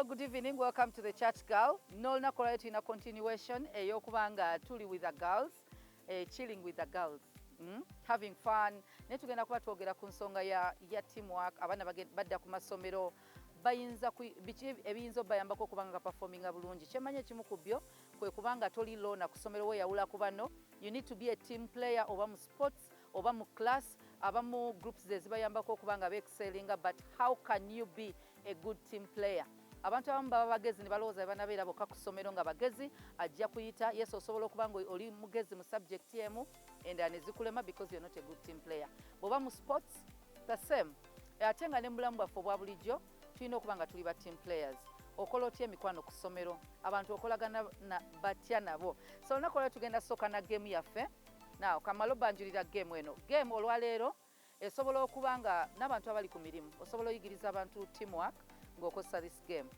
Hello, good evening. Welcome to the Church Girl. Nolna kolaitu in a continuation. Yokubanga tuli with the girls, chilling with the girls, having fun. Netugenda kuba twogera ku nsonga ya teamwork. Abana badda ku masomero bayinza biki ebiyinza bayambako kubanga performing bulungi. Kyemanye kimu ku byo kwe kubanga toli lona ku somero we yawula kubano. You need to be a team player oba mu sports oba mu class abamu groups zezibayambako kubanga excellinga, but how can you be a good team player? Abantu abamu baba bagezi ne balowooza banabeera bokka ku ssomero nga bagezi ajja kuyita yes osobola okubanga oli mugezi mu subject emu and anezikulema because you're not a good team player. Bw'oba mu sports the same. Ate nga ne mulamu bwaffe obwa bulijjo tulina okubanga tuli ba team players. Okola otya emikwano ku ssomero abantu okolagana batya nabo. So olunaku olwo tugenda sooka na game yaffe. Now kamalo banjulira game eno. Game olwaleero esobola okubanga n'abantu abali ku mirimu osobola oyigiriza abantu teamwork ng'okozesa this game.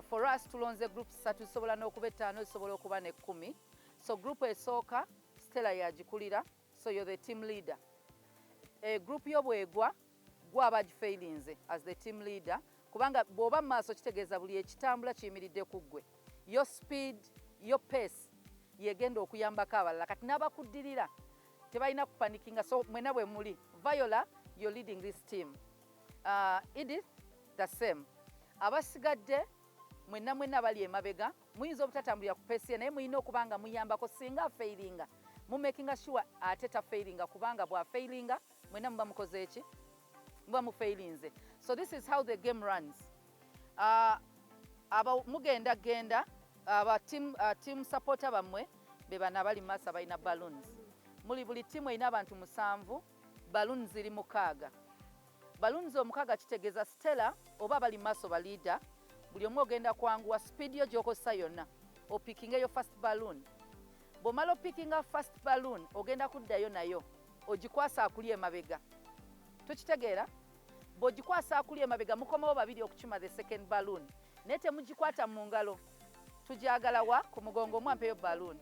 For us tulonze groups 3 tusobola n'okuba 5 tusobola okuba ne 10. So group esooka Stella yagikulira, so you're the team leader. Group y'obwegwa gwaba gifailinze as the team leader kubanga bw'oba maaso kitegeeza buli ekitambula kiyimiridde ku ggwe. Your speed, your pace yegenda okuyambako abalala kati n'abakuddirira tebalina kupanikinga, so mwena bwe muli. Viola, you're leading this team. Edith, the same. Abasigadde mwena bali emabega muyinza obutatambulira ku pace naye muyina okubanga muyambako singa failinga mu making sure ate ta failinga kubanga bwa failinga mwena muba mukoze eki muba mu failinze. So this is how the game runs. Aba mugenda aba team supporter bamwe bebana bali masa balina balloons. Muli buli team ina abantu 7, balloons ziri 6. Balloons omukaaga kitegeeza Stella oba bali maso ba leader buli omu ogenda kwanguwa speed yo gy'okozesa yonna opicking eyo first balloon. Bw'omala opickinga first balloon ogenda kuddayo nayo ogikwasa akuli emabega. Tukitegeera? Bw'ogikwasa akuli emabega mukomawo babiri okukima the second balloon naye temugikwata mu ngalo, tugyagala wa ku mugongo mwampeyo balloon.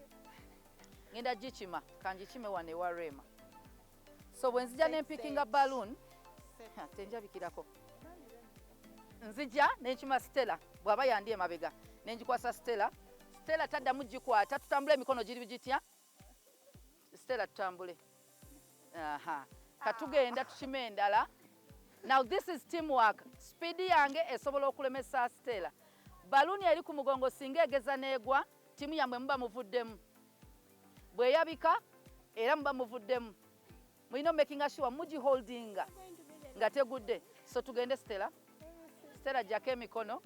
Ngenda gikima kangikime wane wa Rema. So bwe nzija n'empickinga balloon tenjabikirako nzija n'enkima Stella bw'aba yandi emabega n'engikwasa Stella taddamu gikwata, tutambule emikono giri bigitya Stella tutambule. Katugenda tukime endala. Now this is teamwork. Speed yange esobola okulemesa Stella. Balloon eri ku mugongo singa egeza negwa timu yamwe muba muvuddemu. Bwe yabika era muba muvuddemu. Mulina making sure mugi holdinga nga tegudde. So tugende Stella jake emikono.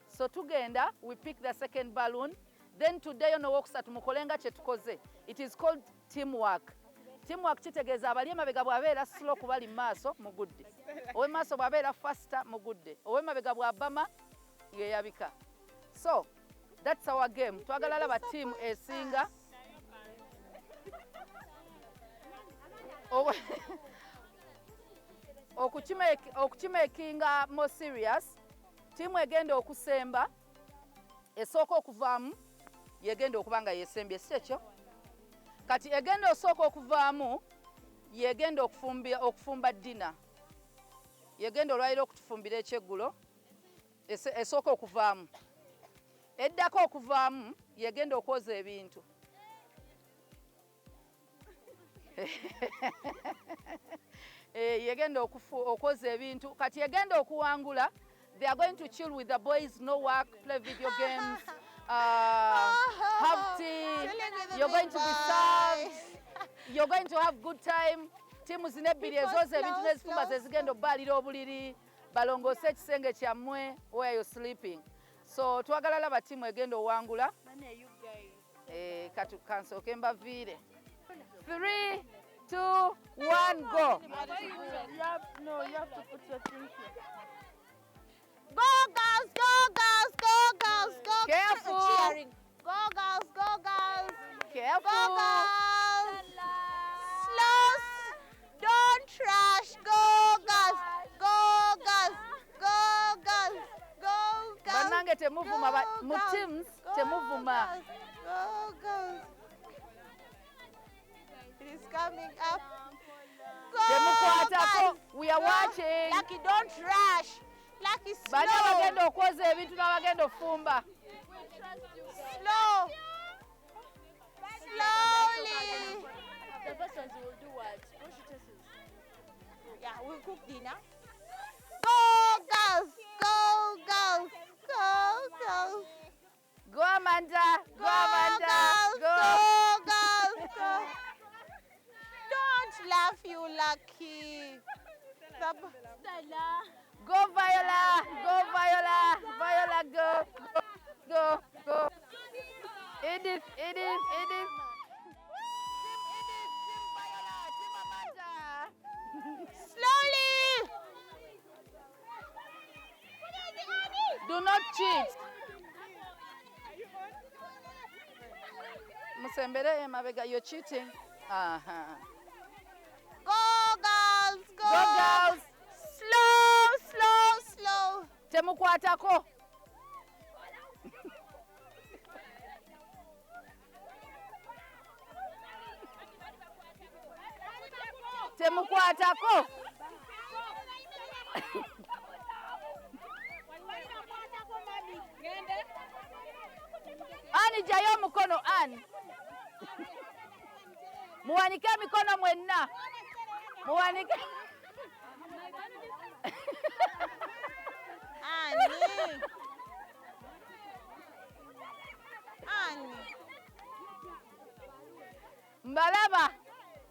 So tugenda, we pick the second balloon. Then today ono wokusatu mukolenga kye tukoze. It is called teamwork. Teamwork kitegeeza abali emabega bw'abeera slow kubali maaso mugudde. Owe maaso bw'abeera faster mugudde. Owe mabega bw'abama yeyabika. So that's our game. Twagala laba team esinga. Okukimakinga more serious, team egenda okusemba esooka okuvaamu yegenda okubanga yesembye sekyo. Kati egenda osooka okuvaamu yegenda okufumba dina. Yegenda olwaliro okutufumbira ekyeggulo esooka okuvaamu. Eddako okuvaamu yegenda okwoza ebintu. Yegenda okwoza ebintu. Kati yegenda okuwangula. They are going to chill with the boys, no work, play video games, have tea. You're going to be served. You're going to have good time. Timu zinebbiri ezoza ebintu nezifumba zezigenda obbalira obuliri balongoose ekisenge kyammwe where you're sleeping. So twagala laba timu egenda owangula. Kansooke mbaviire. 3, 2, 1, go. You have to put your thing here. Go girls, go girls, go girls, go. Careful. Cheering. Go girls, go girls. Careful. Go girls. Slow. Don't trash. Go girls. Go girls. Go girls. Go girls. Banange temuvuma mu teams temuvuma. Go girls. It is coming up. Go Temukwatako. girls. We are watching. Lucky, don't rush. Lucky, Bani slow. abagenda okwoza ebintu n'abagenda ofumba. Slow. Slowly. The first ones will do what? Wash utensils. Yeah, we'll cook dinner. Go, girls. Go, girls. Go, girls. Go Amanda, go Amanda, girls. go. Go, girls. Go. Don't laugh, you lucky. Stella. Go Viola, go Viola, Viola go, go, go. Edith, Edith, Edith. Slowly. Do not cheat. Musembere mabega, you're cheating. Go, girls. Go. Go girls. Slow, slow, slow. Temukwatako. Temukwatako. Ani jayo mukono ani. Muwanike mikono mwenna. Muwanike. Annie. Annie. Mbalaba.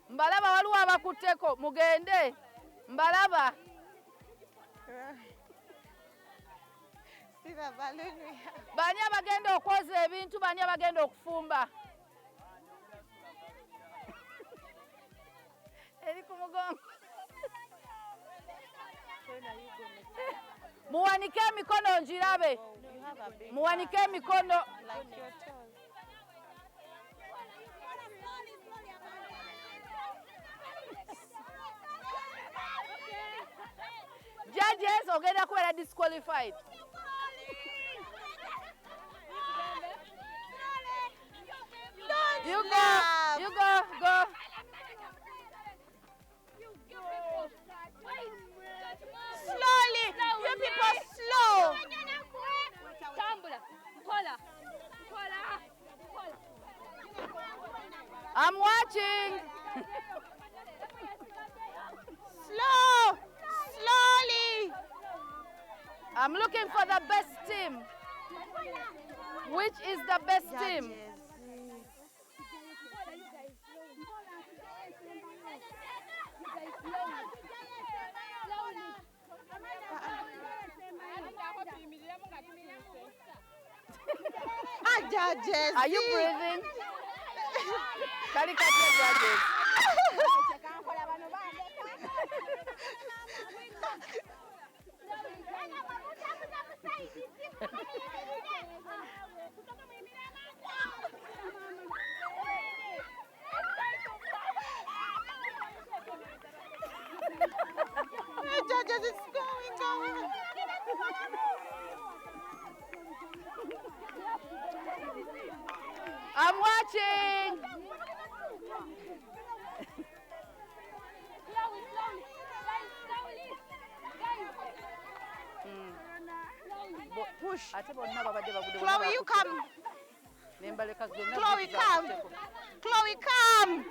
Mbalaba waliwo abakutteko mugende. Mbalaba. See the balloon we have. Bani abagenda okwoza ebintu, bani abagenda okufumba. Eri ku mugongo. Muwanike emikono njirabe. You have a big Muwanike emikono. like your toes. Judges ogenda kubeera disqualified. You go, laugh. you go, go. Slowly. You people slow. I'm watching. Slow. Slowly. I'm looking for the best team. Which is the best team? Judges. Are you breathing? Caricature judges. Judges, it's going. I'm watching. Push. Chloe, Chloe, you come. Chloe, come. Chloe, come.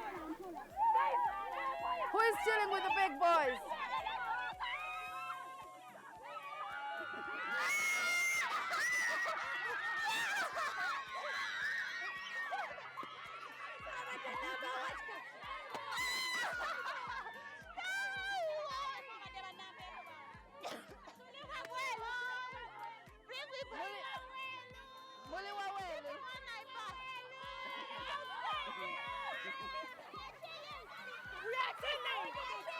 Who is chilling with the big boys?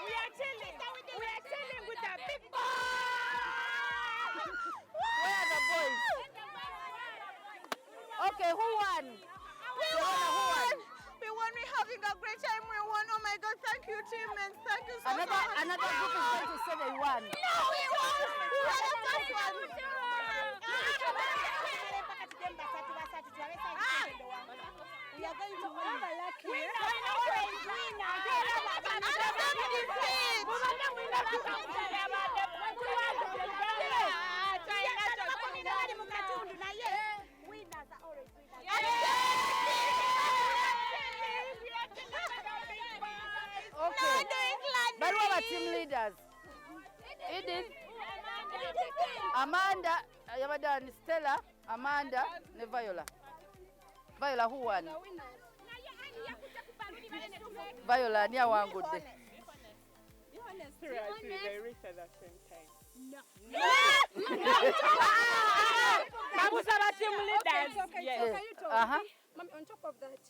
We are chilling with the big Where are the boys? Okay, who won? We won. We won. We're having a great time. We won. Oh my God! Thank you, team, and thank you so much. Another group is going to say they won. No, we won. We were the first one. We are going to win. Edith, Amanda, yabadani Stella, Amanda, ne Viola. Viola, who won? Viola, niya wangudde. They reached at the same time. No. Team leaders. Yes. Mommy, on top of that,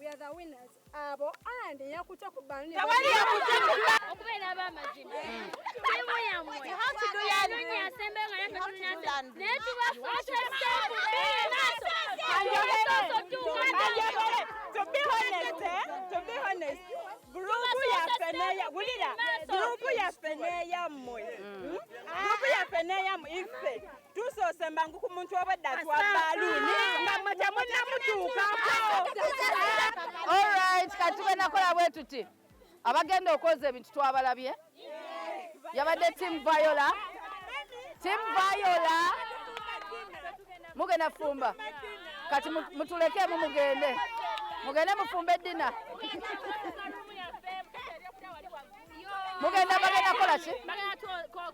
we are the winners. And yakuta kubani. You have to do that. To be honest, grupu ya feneya moyo. Grupu ya feneya ife. Tuso sembangu kumuntu obadatu abaluni. Ngamaja muna mutuka. All right, katuwe nakola bwetuti. Abagenda okoze ebintu twabalabye. Yabadde Team Viola. Team Viola. Mugenda fumba. Kati mutuleke mugende. Mugende mufumbe dina. Mugenda bagenda kola ki? Bagenda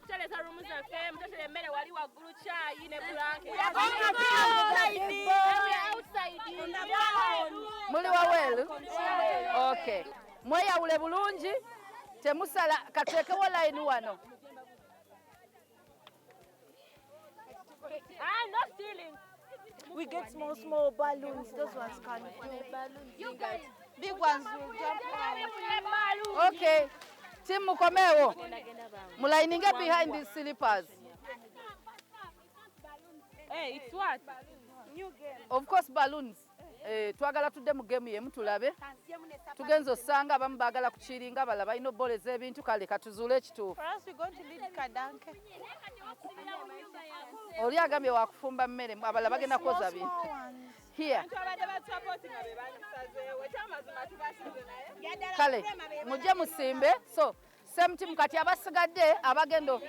kuteleza rumu zaffe, mutotele emmere wali waggulu chai ne blanket. Muli wawelu? Okay. Mweyawule bulungi. Temusala katekewo line wano. No stealing. We get small balloons. Those ones can You guys. big ones will jump on. Okay. Team mukomewo. Mulaininge behind these slippers. Hey, it's what? New game. Of course balloons. Twagala tudde mu game yemu tulabe. Tugenzo osanga abamu baagala kukiringa balaba balina obboleza ebintu kale katuzuule ekituufu. For us, we're going to lead Kadanke. Oli agambye wakufumba mmere abalala bagenda kwoza bintu. Here. Kale mujje musimbe. So same team kati abasigadde abagendo.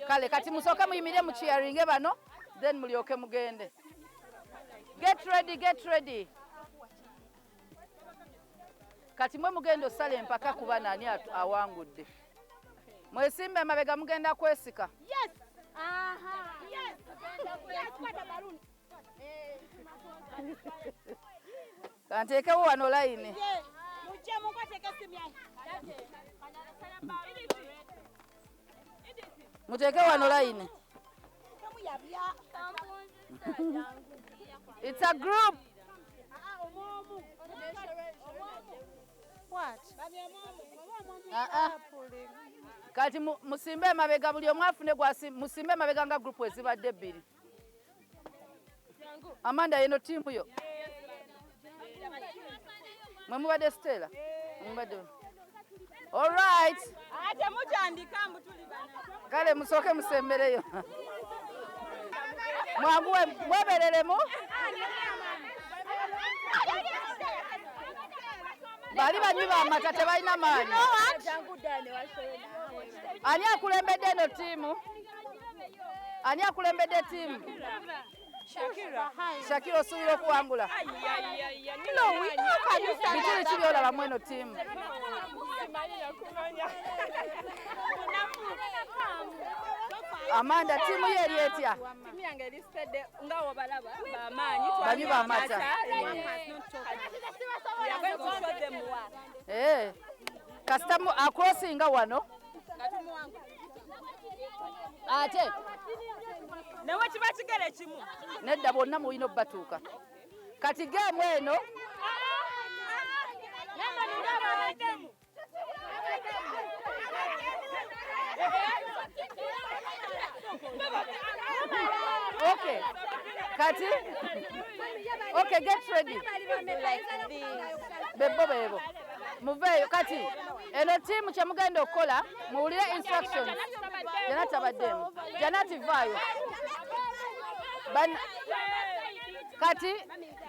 Kale kati musooke muyimirire mu cheeringe bano then mulyoke mugende. Get ready. Kati mwe mugenda osala empaka kuba nani awangudde. Mwesimbe mabega mugenda kwesika. Yes. Yes. Kanteekewo wano line. Muteeke wano line. It's a group. What? Kati musimbe mabega buli omu afune musimbe mabega nga group ezibadde ebbiri. Amanda yeno tiimu yo. Mwe mubadde Stella. Mubadde. All right. Kale musooke musembereyo. Mwaguwe mwebereremu. Bali banywi b'amata tebalina maanyi. Ani akulembedde eno tiimu? Ani akulembedde tiimu? Shakira osuubira okuwangula. Bikiri ki by'olabamu eno tiimu? Amanda tiimu ye eri etya? Timu yange erisidde nga wobalaba bamaanyi Banywi b'amata. Kasita akrosinga wano. Ate Newe kiba kigere kimu. nedda bonna mulina obbatuuka. Kati geemu eno okay. Kati okay, get ready. Bebo muveeyo kati eno tiimu kye mugenda okukola muwulire instructions. Janati abaddemu. Janati vaayo. Kati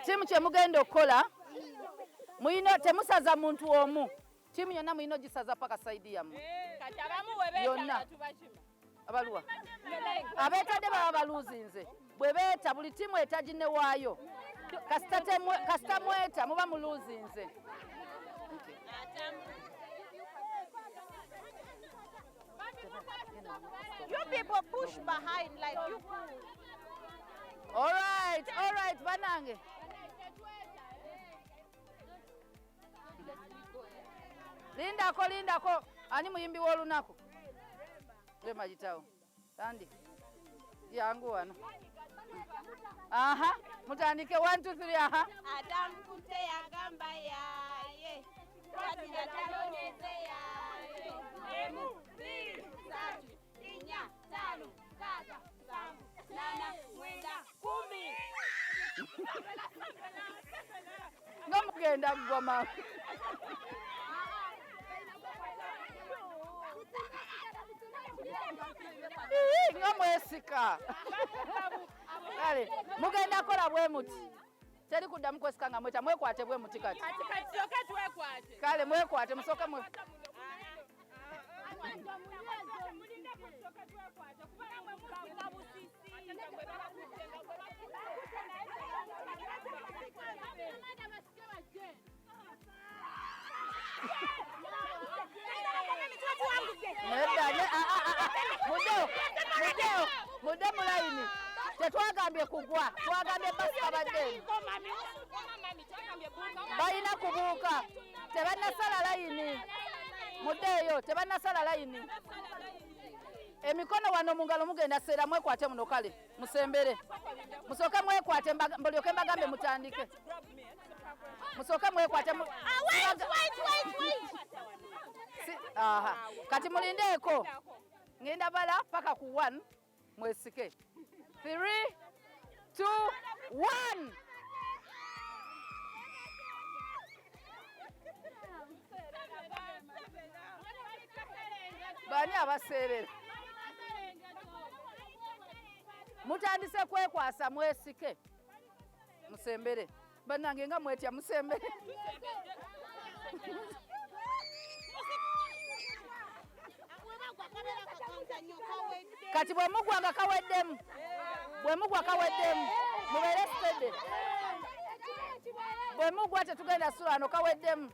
tiimu kye mugenda okukola muyina temusaza muntu omu. Tiimu yonna muyina ogisaza paka saidi yammwe. Yonna. Abaluwa. Abeetadde baba baluuzinze. Bwe beeta buli tiimu etaginewaayo. Kasita mweta muba muluuzinze. You people push behind like you push. All right, banange. Lindako. Ani muyimbi w'olunaku. Lema jitawo. Tandi. Yangu wano. Aha, mutandike 1 2 3 aha. Adam kunte yagamba yaye. Twatira talonyeze yaye. Emu, 2, 3, 4, 5, 6, 7, 8, 9, 10. Ngamugenda kugoma. Ngamwesika. Kale, mugenda kola bwe muti. Teri kuddamu kwesika nga mweta mwekwate bwe muti kati. Kati soka twekwate. Kale mwekwate musoka mwe. Mudde mulaini. Tetwagambye kugwa. Twagambye basi abadde. Balina kubuuka. Tebannasala layini. Muddeeyo tebannasala layini. Emikono wano mu ngalo mugenda seera mwekwate muno kale. Musembere. Musooke mwekwate mbalyoke mbagambe mutandike. Musooke mwekwate. Wait. Aha. Kati mulindeeko. Ngenda bala paka ku 1 mwesike. 3 2 1. Bani abaseerera. Mutandise kwekwasa mwesike. Musembere. Bannange nga mwetya musembere. Kati bwe mugwa nga kaweddemu. Bwe mugwa kaweddemu. Mubeere steady. Bwe mugwa tetugenda sula ano kaweddemu.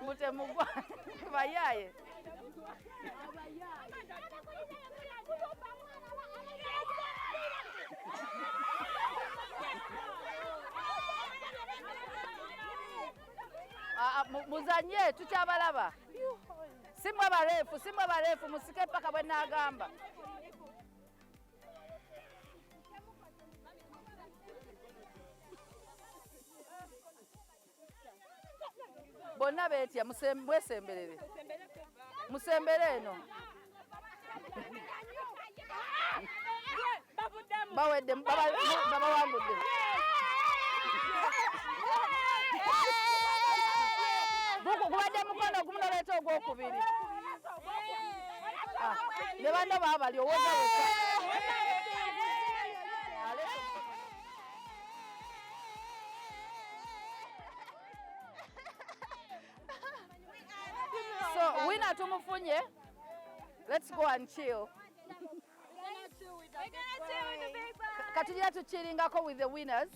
Mute mugwa bayaye. Muzanye tukyabalaba. Simwe barefu musike paka bwe nagamba. Bonna betya mwesemberere. Musembere eno. Bawedde baba wangudde. Kubadde mukono gumunoleeta ogwokubiri. Ne banno baabali owooza weka. So, winner tumufunye. Let's go and chill. Katugira tuchillingako with the winners.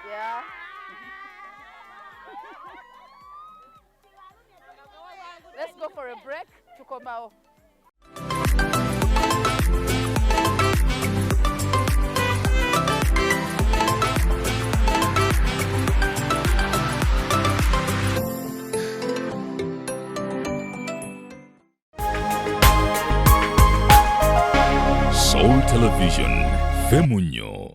Yeah. Let's go for a break. Tukomao. Soul Television, Femunyo.